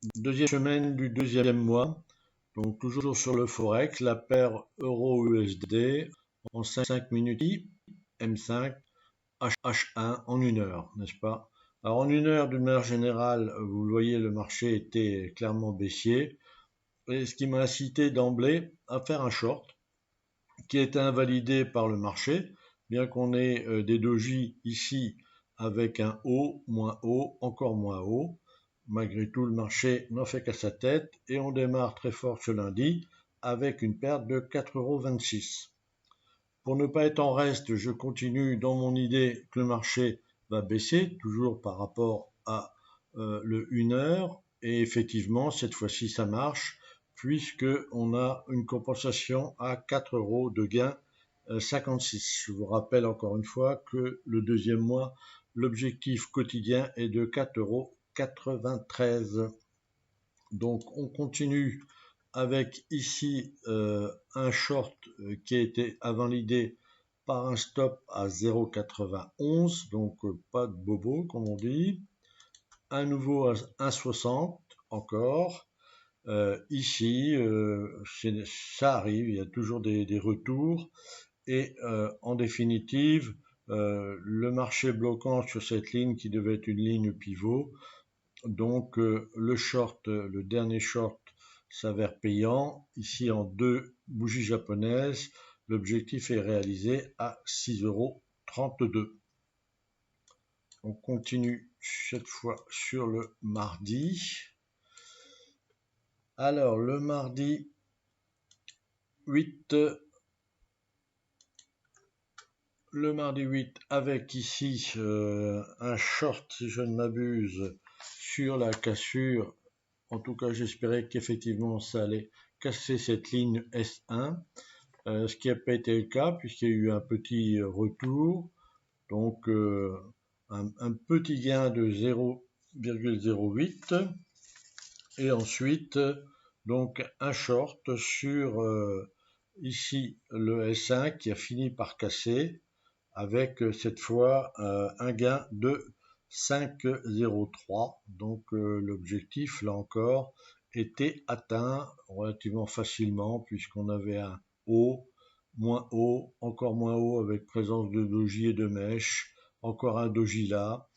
Deuxième semaine du deuxième mois, donc toujours sur le Forex, la paire euro-USD en 5 minutes, M5, H1 en 1 heure, n'est-ce pas? Alors en 1 heure, d'une manière générale, vous le voyez, le marché était clairement baissier, et ce qui m'a incité d'emblée à faire un short qui a été invalidé par le marché, bien qu'on ait des dojis ici avec un haut, moins haut, encore moins haut. Malgré tout, le marché n'en fait qu'à sa tête et on démarre très fort ce lundi avec une perte de 4,26 €. Pour ne pas être en reste, je continue dans mon idée que le marché va baisser, toujours par rapport à le 1 heure. Et effectivement, cette fois-ci, ça marche, puisqu'on a une compensation à 4 € de gain 56. Je vous rappelle encore une fois que le deuxième mois, l'objectif quotidien est de 4,93 €. Donc on continue avec ici un short qui a été invalidé par un stop à 0,91, donc pas de bobo comme on dit. À nouveau à 1,60 encore. Ici, ça arrive, il y a toujours des retours. Et en définitive, le marché bloquant sur cette ligne qui devait être une ligne pivot, donc le short, le dernier short s'avère payant. Ici en 2 bougies japonaises, l'objectif est réalisé à 6,32 €. On continue cette fois sur le mardi. Alors le mardi 8, avec ici un short, si je ne m'abuse, sur la cassure. En tout cas, j'espérais qu'effectivement ça allait casser cette ligne S1, ce qui n'a pas été le cas puisqu'il y a eu un petit retour, donc un petit gain de 0,08, et ensuite donc un short sur ici le S1 qui a fini par casser avec cette fois un gain de 5,03. Donc l'objectif, là encore, était atteint relativement facilement puisqu'on avait un haut, moins haut, encore moins haut avec présence de doji et de mèche, encore un doji là,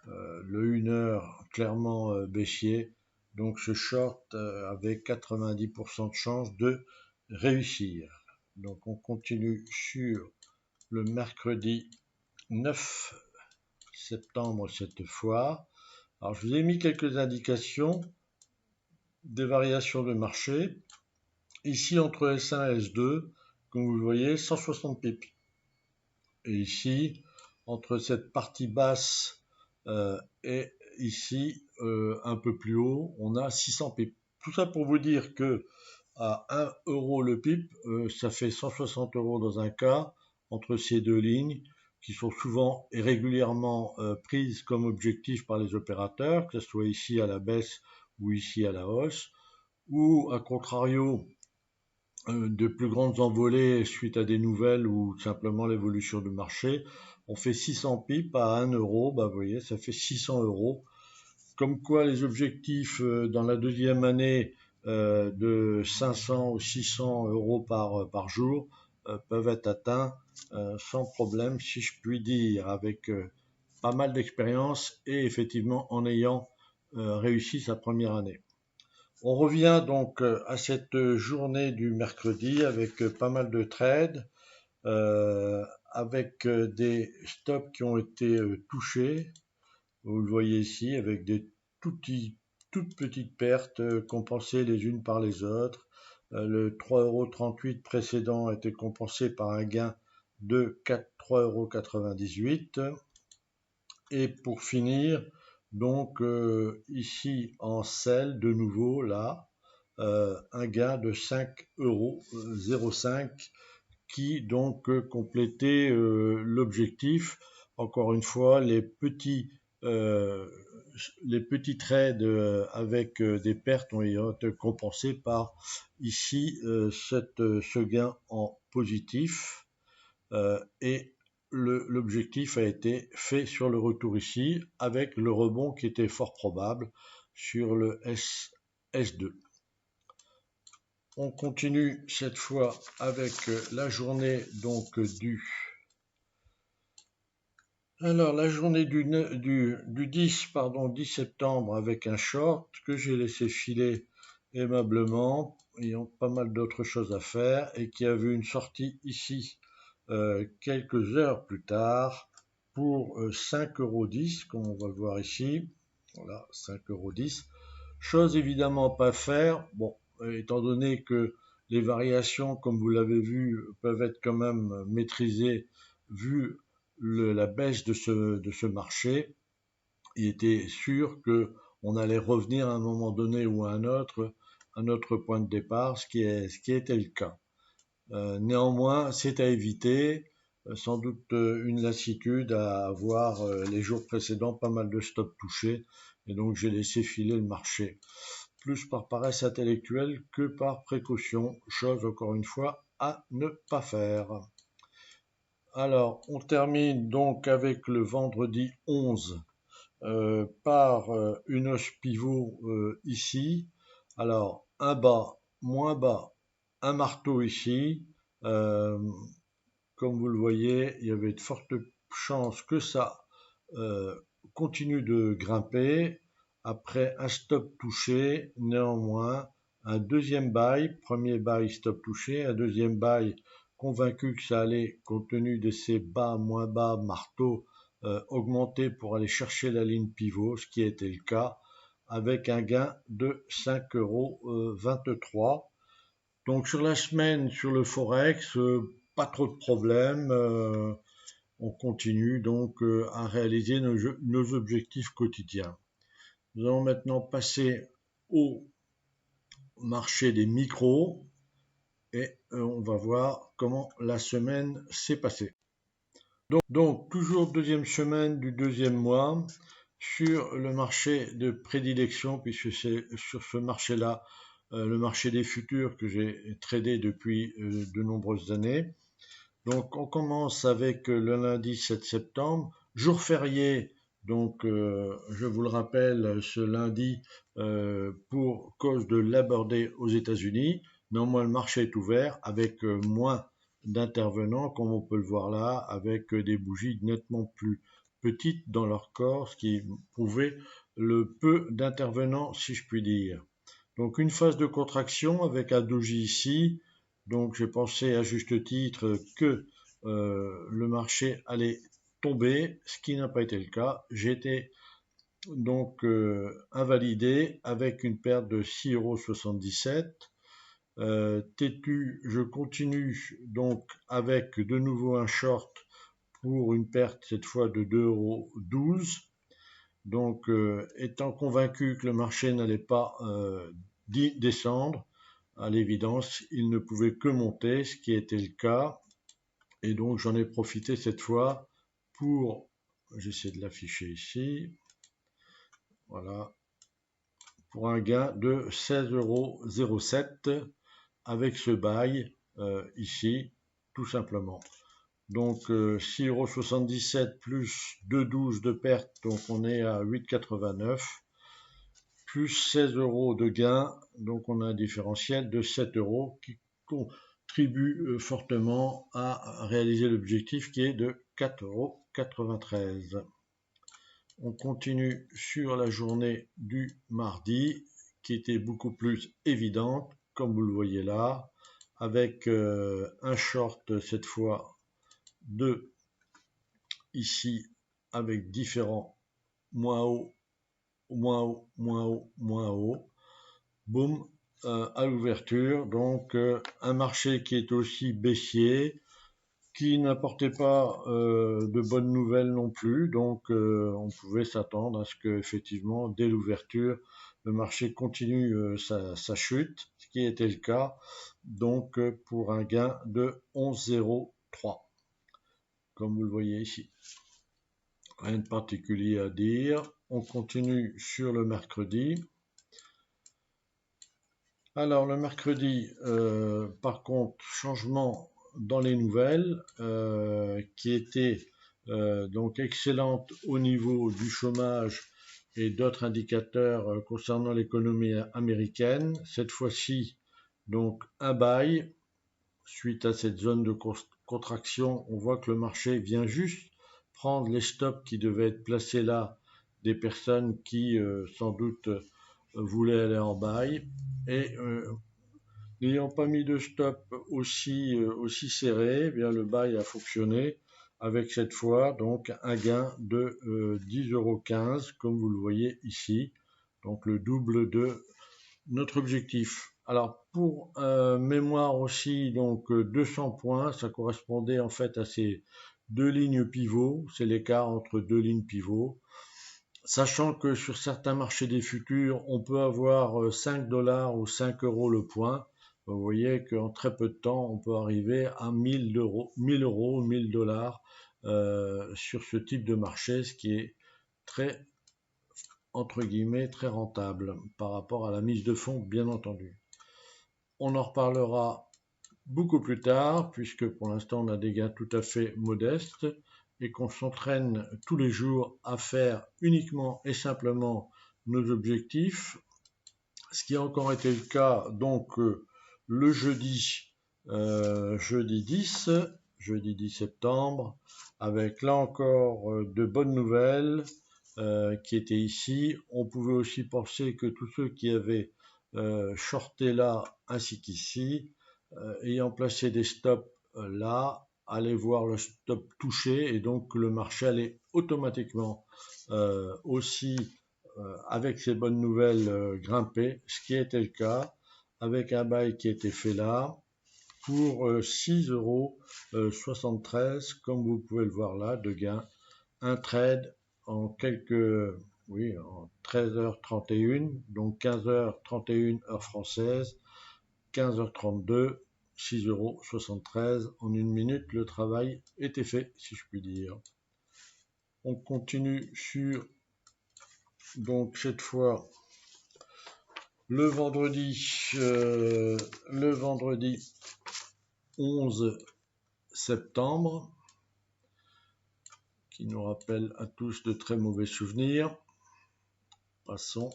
le 1 heure clairement baissier. Donc ce short avait 90% de chance de réussir. Donc on continue sur le mercredi 9 septembre cette fois. Alors je vous ai mis quelques indications des variations de marché. Ici entre S1 et S2, comme vous le voyez, 160 pips. Et ici, entre cette partie basse et ici, un peu plus haut, on a 600 pips. Tout ça pour vous dire que à 1 € le pip, ça fait 160 € dans un cas, entre ces deux lignes, qui sont souvent et régulièrement prises comme objectif par les opérateurs, que ce soit ici à la baisse ou ici à la hausse, ou à contrario, de plus grandes envolées suite à des nouvelles ou simplement l'évolution du marché. On fait 600 pips à 1 €, bah vous voyez, ça fait 600 €. Comme quoi les objectifs dans la deuxième année de 500 ou 600 € par jour peuvent être atteints sans problème, si je puis dire, avec pas mal d'expérience et effectivement en ayant réussi sa première année. On revient donc à cette journée du mercredi avec pas mal de trades, avec des stops qui ont été touchés. Vous le voyez ici avec des toutes petites pertes compensées les unes par les autres. Le 3,38 € précédent a été compensé par un gain de 3,98 €. Et pour finir, donc ici en sell de nouveau là, un gain de 5,05 € qui donc complétait l'objectif. Encore une fois, les petits trades avec des pertes ont été compensés par ici ce gain en positif, et l'objectif a été fait sur le retour ici avec le rebond qui était fort probable. sur le S2. On continue cette fois avec la journée donc la journée du 10 septembre avec un short que j'ai laissé filer aimablement, ayant pas mal d'autres choses à faire, et qui a vu une sortie ici quelques heures plus tard pour 5,10 €, comme on va le voir ici. Voilà, 5,10 €. Chose évidemment pas faire, bon, étant donné que les variations, comme vous l'avez vu, peuvent être quand même maîtrisées vu la baisse de ce marché. Il était sûr qu'on allait revenir à un moment donné ou à un autre point de départ, ce qui était le cas. Néanmoins, c'est à éviter. Sans doute une lassitude à avoir les jours précédents, pas mal de stops touchés, et donc j'ai laissé filer le marché, plus par paresse intellectuelle que par précaution, chose encore une fois à ne pas faire. Alors, on termine donc avec le vendredi 11 par une hausse pivot ici. Alors, un bas, moins bas, un marteau ici. Comme vous le voyez, il y avait de fortes chances que ça continue de grimper. Après un stop touché, néanmoins, un deuxième buy, premier buy stop touché, un deuxième buy convaincu que ça allait, compte tenu de ces bas, moins bas, marteau, augmenter pour aller chercher la ligne pivot, ce qui a été le cas, avec un gain de 5,23 €. Donc sur la semaine, sur le Forex, pas trop de problèmes. On continue donc à réaliser nos objectifs quotidiens. Nous allons maintenant passer au marché des micros et on va voir comment la semaine s'est passée. Donc toujours deuxième semaine du deuxième mois sur le marché de prédilection, puisque c'est sur ce marché-là, le marché des futurs que j'ai tradé depuis de nombreuses années. Donc on commence avec le lundi 7 septembre, jour férié, donc je vous le rappelle, ce lundi pour cause de Labor Day aux États-Unis. Néanmoins, le marché est ouvert avec moins d'intervenants, comme on peut le voir là, avec des bougies nettement plus petites dans leur corps, ce qui prouvait le peu d'intervenants, si je puis dire. Donc une phase de contraction avec un doji ici. Donc j'ai pensé à juste titre que le marché allait tomber, ce qui n'a pas été le cas. J'ai été donc invalidé avec une perte de 6,77 €. Têtu, je continue donc avec de nouveau un short pour une perte cette fois de 2,12 €. Donc, étant convaincu que le marché n'allait pas descendre, à l'évidence, il ne pouvait que monter, ce qui était le cas. Et donc, j'en ai profité cette fois pour, j'essaie de l'afficher ici, voilà, pour un gain de 16,07 € avec ce buy ici, tout simplement. Donc 6,77 € plus 2,12 € de perte, donc on est à 8,89 €, plus 16 € de gain, donc on a un différentiel de 7 € qui contribue fortement à réaliser l'objectif qui est de 4,93 €. On continue sur la journée du mardi qui était beaucoup plus évidente, comme vous le voyez là, avec un short cette fois de ici avec différents moins haut, moins haut, moins haut, moins haut. Boum, à l'ouverture. Donc un marché qui est aussi baissier, qui n'apportait pas de bonnes nouvelles non plus. Donc on pouvait s'attendre à ce que effectivement dès l'ouverture le marché continue sa chute, ce qui était le cas. Donc pour un gain de 11,03 €, comme vous le voyez ici. Rien de particulier à dire. On continue sur le mercredi. Alors le mercredi, par contre, changement dans les nouvelles qui étaient donc excellentes au niveau du chômage et d'autres indicateurs concernant l'économie américaine. Cette fois-ci, donc un buy. Suite à cette zone de contraction, on voit que le marché vient juste prendre les stops qui devaient être placés là, des personnes qui sans doute voulaient aller en buy. Et n'ayant pas mis de stop aussi serré, eh bien le buy a fonctionné avec cette fois donc un gain de 10,15 € comme vous le voyez ici, donc le double de notre objectif. Alors pour mémoire aussi, donc 200 points, ça correspondait en fait à ces deux lignes pivots, c'est l'écart entre deux lignes pivots. Sachant que sur certains marchés des futurs, on peut avoir 5 $ ou 5 € le point, vous voyez qu'en très peu de temps, on peut arriver à 1000 €, 1000 €, 1000 $ sur ce type de marché, ce qui est très, entre guillemets, très rentable par rapport à la mise de fonds, bien entendu. On en reparlera beaucoup plus tard, puisque pour l'instant, on a des gains tout à fait modestes et qu'on s'entraîne tous les jours à faire uniquement et simplement nos objectifs, ce qui a encore été le cas donc le jeudi 10 septembre, avec là encore de bonnes nouvelles qui étaient ici. On pouvait aussi penser que tous ceux qui avaient shorté là ainsi qu'ici, ayant placé des stops là, allaient voir le stop touché et donc le marché allait automatiquement aussi avec ces bonnes nouvelles grimper, ce qui était le cas avec un buy qui était fait là pour 6,73 € comme vous pouvez le voir là de gain, un trade en en 13h31, donc 15h31 heure française, 15h32, 6,73 € en une minute, le travail était fait, si je puis dire. On continue sur, donc cette fois, le vendredi 11 septembre, qui nous rappelle à tous de très mauvais souvenirs. Passons.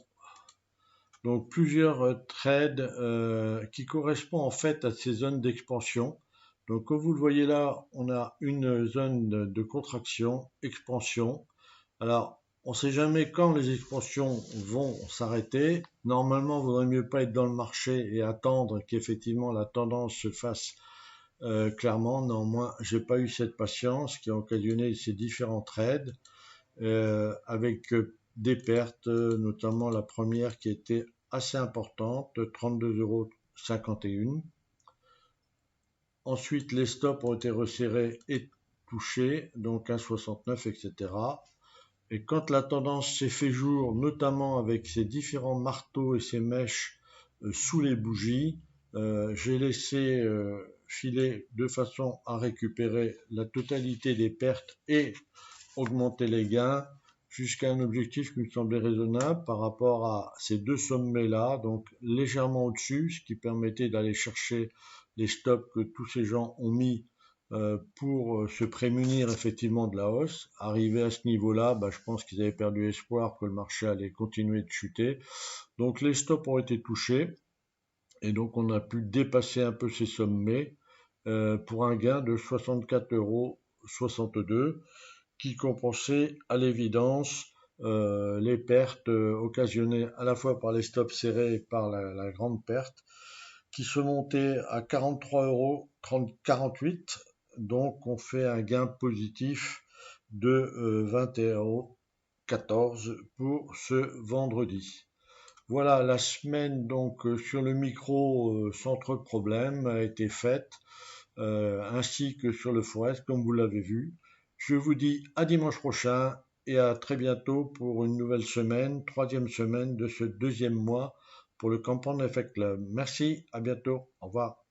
Donc plusieurs trades qui correspondent en fait à ces zones d'expansion. Donc comme vous le voyez là, on a une zone de contraction, expansion. Alors on ne sait jamais quand les expansions vont s'arrêter. Normalement, il vaudrait mieux pas être dans le marché et attendre qu'effectivement la tendance se fasse clairement. Néanmoins, j'ai pas eu cette patience qui a occasionné ces différents trades avec des pertes, notamment la première qui était assez importante, 32,51 €. Ensuite, les stops ont été resserrés et touchés, donc 1,69, etc. Et quand la tendance s'est fait jour, notamment avec ces différents marteaux et ces mèches sous les bougies, j'ai laissé filer de façon à récupérer la totalité des pertes et augmenter les gains jusqu'à un objectif qui me semblait raisonnable par rapport à ces deux sommets-là, donc légèrement au-dessus, ce qui permettait d'aller chercher les stops que tous ces gens ont mis pour se prémunir effectivement de la hausse. Arrivé à ce niveau-là, je pense qu'ils avaient perdu espoir que le marché allait continuer de chuter. Donc les stops ont été touchés et donc on a pu dépasser un peu ces sommets pour un gain de 64,62 € qui compensait à l'évidence les pertes occasionnées à la fois par les stops serrés et par la grande perte qui se montait à 43,48 €. Donc on fait un gain positif de 21,14 € pour ce vendredi. Voilà, la semaine donc sur le micro sans trop de problèmes a été faite, ainsi que sur le forex comme vous l'avez vu. Je vous dis à dimanche prochain et à très bientôt pour une nouvelle semaine, troisième semaine de ce deuxième mois pour le Compound Effect Club. Merci, à bientôt, au revoir.